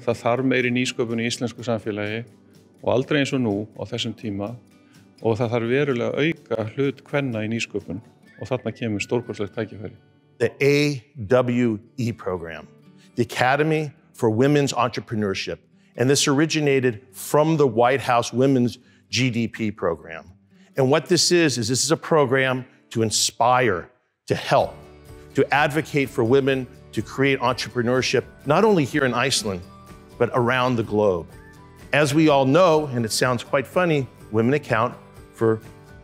það þarf meiri nýsköpun í íslensku samfélagi og aldrei eins og nú á þessum tíma og það þarf verulega að auka hlut kvenna í nýsköpun og þarna kemur stórkostlegt tækifæri. The AWE program, the Academy for Women's Entrepreneurship, and this originated from the White House Women's GDP program. And what this is this is a program to inspire, to help, to advocate for women to create entrepreneurship, not only here in Iceland, but around the globe. As we all know, and it sounds quite funny, women account for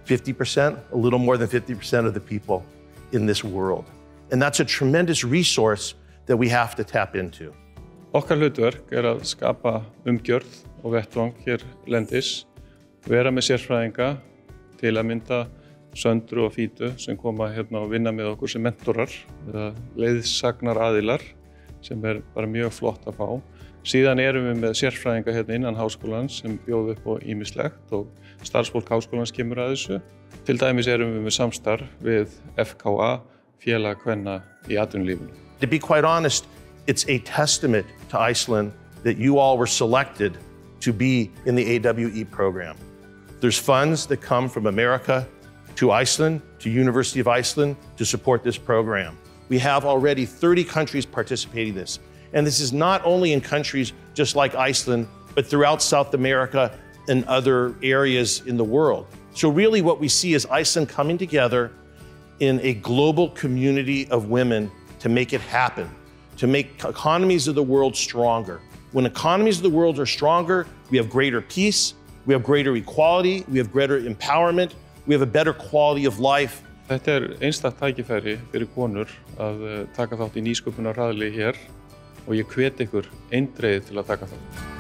50%, a little more than 50% of the people in this world. And that's a tremendous resource that we have to tap into. Okkar hlutverk að skapa umgjörð og vettvang hér lendis, vera með sérfræðinga til að mynda Söndru og Fítu sem koma hérna og vinna með okkur sem mentorar eða leiðsagnar aðilar sem bara mjög flott að fá. Síðan erum við með sérfræðinga hérna innan háskólans sem bjóða upp á ýmislegt og starfsfólk háskólans kemur að þessu. Til dæmis erum við með samstarf við FKA, félag kvenna í atvinnulífinu. To be quite honest, it's a testament to Iceland that you all were selected to be in the AWE program. There's funds that come from America to Iceland, to University of Iceland, to support this program. We have already 30 countries participating in this. And this is not only in countries just like Iceland, but throughout South America and other areas in the world. So really what we see is Iceland coming together in a global community of women to make it happen, to make economies of the world stronger. When economies of the world are stronger, we have greater peace, we have greater equality, we have greater empowerment, we have a better quality of life. Þetta einstakt tækifæri fyrir konur að taka þátt í nýsköpunarhraðli hér og ég hvet ykkur eindregið til að taka þátt.